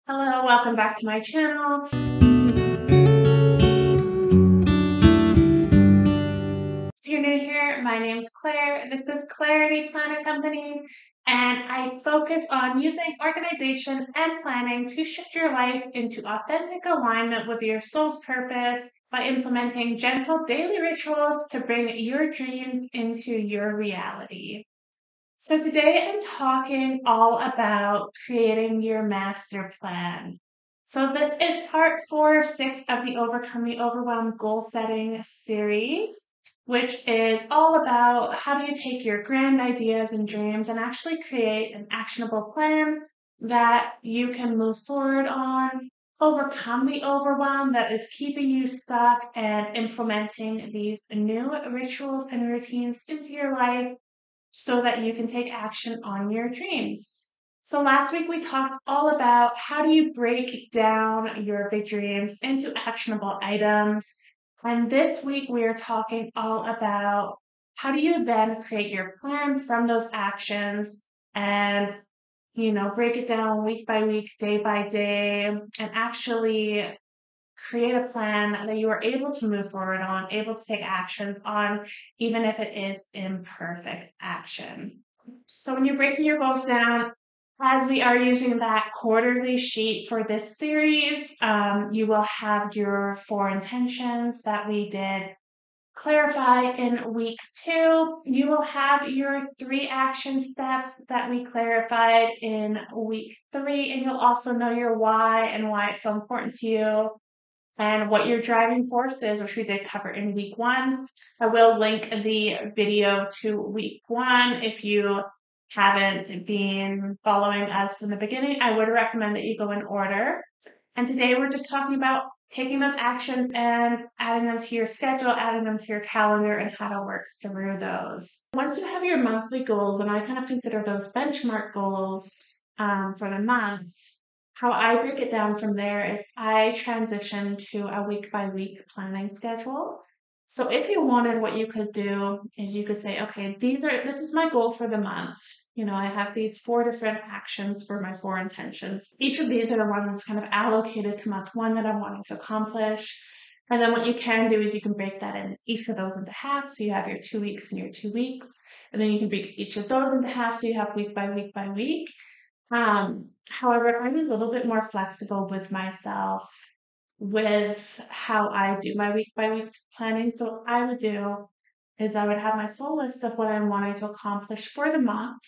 Hello, welcome back to my channel. If you're new here, my name's Claire. This is Clarity Planner Company, and I focus on using organization and planning to shift your life into authentic alignment with your soul's purpose by implementing gentle daily rituals to bring your dreams into your reality. So today I'm talking all about creating your master plan. So this is part 4 of 6 of the Overcome the Overwhelm goal setting series, which is all about how do you take your grand ideas and dreams and actually create an actionable plan that you can move forward on, overcome the overwhelm that is keeping you stuck, and implementing these new rituals and routines into your life so that you can take action on your dreams. So last week we talked all about how do you break down your big dreams into actionable items. And this week we are talking all about how do you then create your plan from those actions and break it down week by week, day by day, and actually create a plan that you are able to move forward on, able to take actions on, even if it is imperfect action. So when you're breaking your goals down, as we are using that quarterly sheet for this series, you will have your 4 intentions that we did clarify in week 2. You will have your 3 action steps that we clarified in week 3, and you'll also know your why and why it's so important to you and what your driving force is, which we did cover in week 1. I will link the video to week 1 if you haven't been following us from the beginning. I would recommend that you go in order. And today we're just talking about taking those actions and adding them to your schedule, adding them to your calendar, and how to work through those. Once you have your monthly goals, and I kind of consider those benchmark goals for the month, how I break it down from there is I transition to a week by week planning schedule. So if you wanted, what you could do is you could say, okay, this is my goal for the month. I have these 4 different actions for my 4 intentions. Each of these are the ones kind of allocated to month 1 that I'm wanting to accomplish. And then what you can do is you can break that in each of those into half. So you have your 2 weeks and your 2 weeks. And then you can break each of those into half. So you have week by week by week. However, I'm a little bit more flexible with myself with how I do my week by week planning. So what I would do is I would have my full list of what I'm wanting to accomplish for the month.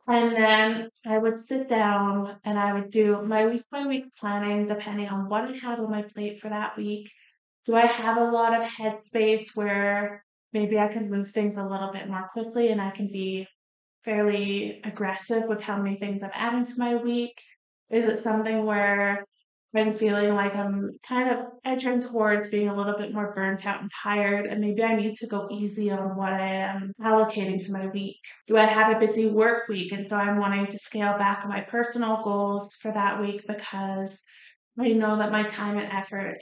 And then I would sit down and I would do my week by week planning depending on what I have on my plate for that week. Do I have a lot of headspace where maybe I can move things a little bit more quickly and I can be fairly aggressive with how many things I'm adding to my week? Is it something where I'm feeling like I'm kind of edging towards being a little bit more burnt out and tired, and maybe I need to go easy on what I am allocating to my week? Do I have a busy work week, and so I'm wanting to scale back on my personal goals for that week because I know that my time and effort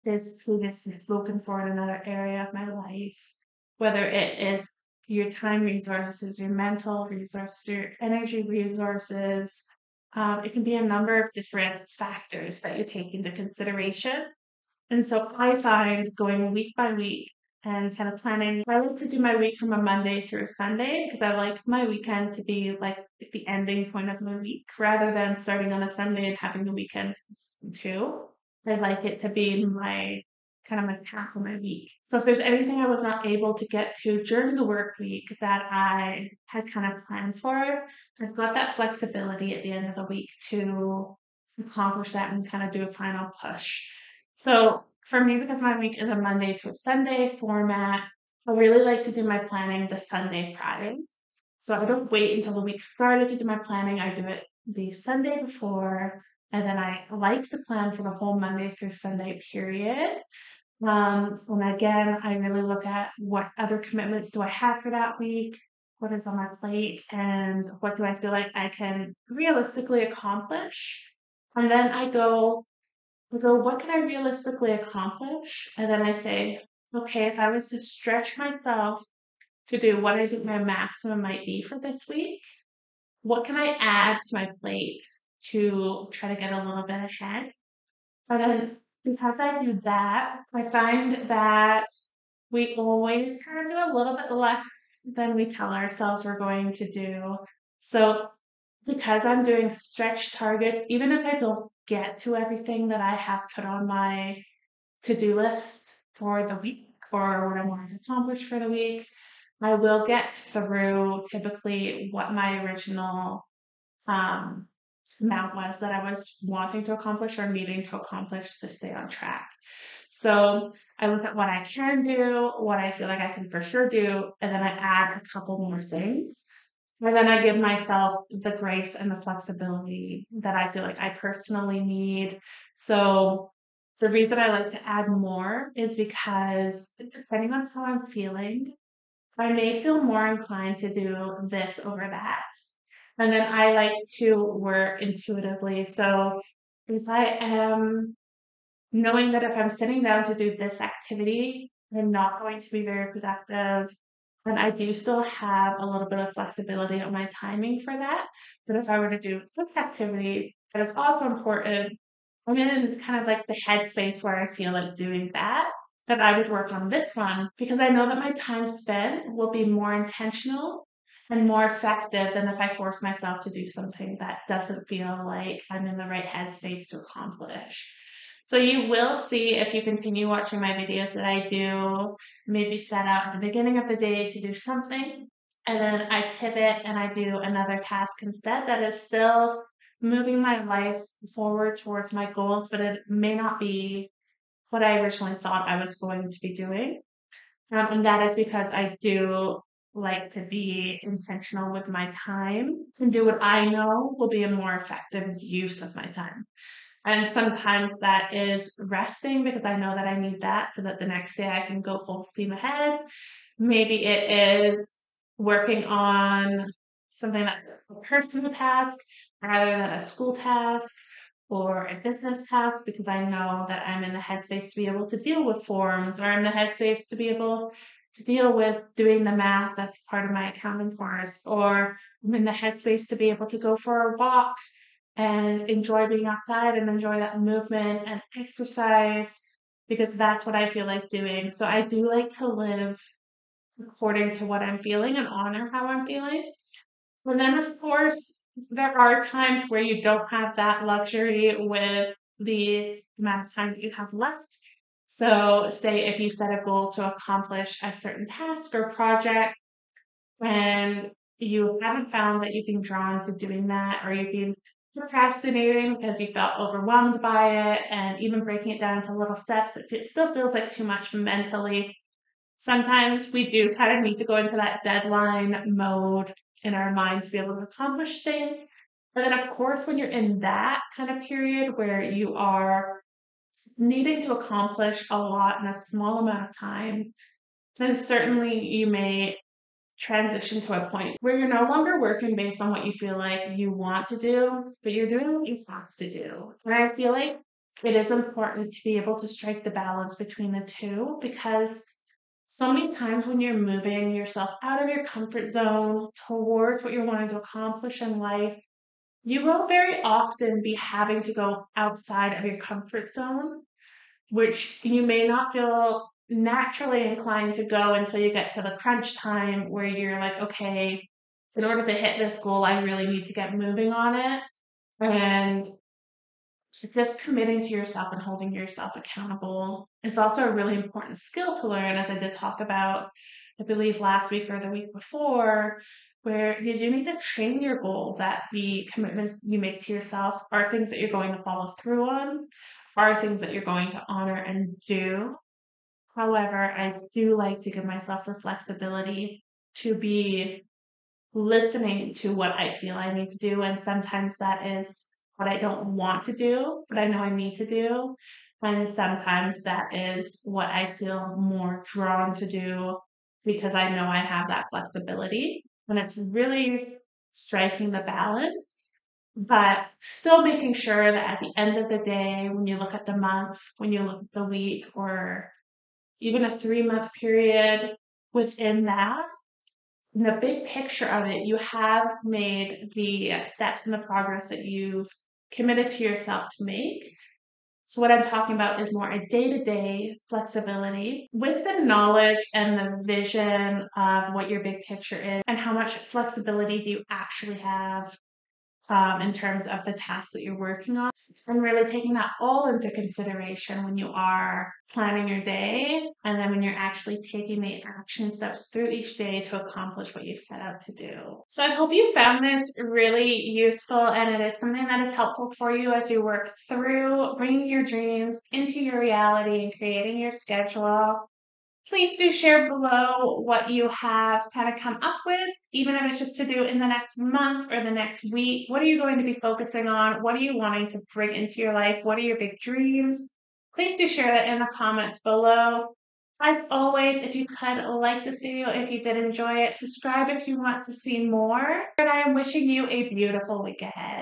is previously spoken for in another area of my life, whether it is your time resources, your mental resources, your energy resources. It can be a number of different factors that you take into consideration. And so I find going week by week and kind of planning, I like to do my week from a Monday through a Sunday because I like my weekend to be like the ending point of my week rather than starting on a Sunday and having the weekend too. I like it to be my kind of my half of my week. So if there's anything I was not able to get to during the work week that I had kind of planned for, I've got that flexibility at the end of the week to accomplish that and kind of do a final push. So for me, because my week is a Monday to a Sunday format, I really like to do my planning the Sunday prior. So I don't wait until the week started to do my planning. I do it the Sunday before, and then I like to plan for the whole Monday through Sunday period. And again, I really look at what other commitments do I have for that week, what is on my plate, and what do I feel like I can realistically accomplish. And then I go, what can I realistically accomplish? And then I say, okay, if I was to stretch myself to do what I think my maximum might be for this week, what can I add to my plate to try to get a little bit ahead. But then because I do that, I find that we always kind of do a little bit less than we tell ourselves we're going to do. So because I'm doing stretch targets, even if I don't get to everything that I have put on my to-do list for the week or what I wanted to accomplish for the week, I will get through typically what my original um, amount was that I was wanting to accomplish or needing to accomplish to stay on track. So I look at what I can do, what I feel like I can for sure do, and then I add a couple more things. And then I give myself the grace and the flexibility that I feel like I personally need. So the reason I like to add more is because depending on how I'm feeling, I may feel more inclined to do this over that. And then I like to work intuitively. So if I am knowing that if I'm sitting down to do this activity, I'm not going to be very productive. And I do still have a little bit of flexibility on my timing for that. But if I were to do this activity that is also important, I'm in kind of like the headspace where I feel like doing that, that I would work on this one because I know that my time spent will be more intentional and more effective than if I force myself to do something that doesn't feel like I'm in the right headspace to accomplish. So you will see if you continue watching my videos that I do maybe set out at the beginning of the day to do something, and then I pivot and I do another task instead that is still moving my life forward towards my goals, but it may not be what I originally thought I was going to be doing. And that is because I do like to be intentional with my time and do what I know will be a more effective use of my time. And sometimes that is resting because I know that I need that so that the next day I can go full steam ahead. Maybe it is working on something that's a personal task rather than a school task or a business task because I know that I'm in the headspace to be able to deal with forms or I'm in the headspace to be able to deal with doing the math that's part of my accounting course or I'm in the headspace to be able to go for a walk and enjoy being outside and enjoy that movement and exercise because that's what I feel like doing. So I do like to live according to what I'm feeling and honor how I'm feeling. And then, of course, there are times where you don't have that luxury with the amount of time that you have left. So, say if you set a goal to accomplish a certain task or project, and you haven't found that you've been drawn to doing that, or you've been procrastinating because you felt overwhelmed by it, and even breaking it down into little steps, it still feels like too much mentally. Sometimes we do kind of need to go into that deadline mode in our mind to be able to accomplish things. And then, of course, when you're in that kind of period where you are needing to accomplish a lot in a small amount of time, then certainly you may transition to a point where you're no longer working based on what you feel like you want to do, but you're doing what you have to do. And I feel like it is important to be able to strike the balance between the two because so many times when you're moving yourself out of your comfort zone towards what you're wanting to accomplish in life, you will very often be having to go outside of your comfort zone, which you may not feel naturally inclined to go until you get to the crunch time where you're like, okay, in order to hit this goal, I really need to get moving on it. And just committing to yourself and holding yourself accountable is also a really important skill to learn, as I did talk about, I believe, last week or the week before, where you do need to train your goal that the commitments you make to yourself are things that you're going to follow through on, are things that you're going to honor and do. However, I do like to give myself the flexibility to be listening to what I feel I need to do. And sometimes that is what I don't want to do, but I know I need to do. And sometimes that is what I feel more drawn to do because I know I have that flexibility. And it's really striking the balance, but still making sure that at the end of the day, when you look at the month, when you look at the week, or even a 3 month period within that, in the big picture of it, you have made the steps and the progress that you've committed to yourself to make. So what I'm talking about is more a day-to-day flexibility with the knowledge and the vision of what your big picture is and how much flexibility do you actually have in terms of the tasks that you're working on, and really taking that all into consideration when you are planning your day and then when you're actually taking the action steps through each day to accomplish what you've set out to do. So I hope you found this really useful and it is something that is helpful for you as you work through bringing your dreams into your reality and creating your schedule. Please do share below what you have kind of come up with, even if it's just to do in the next month or the next week. What are you going to be focusing on? What are you wanting to bring into your life? What are your big dreams? Please do share that in the comments below. As always, if you could like this video, if you did enjoy it, subscribe if you want to see more. And I am wishing you a beautiful week ahead.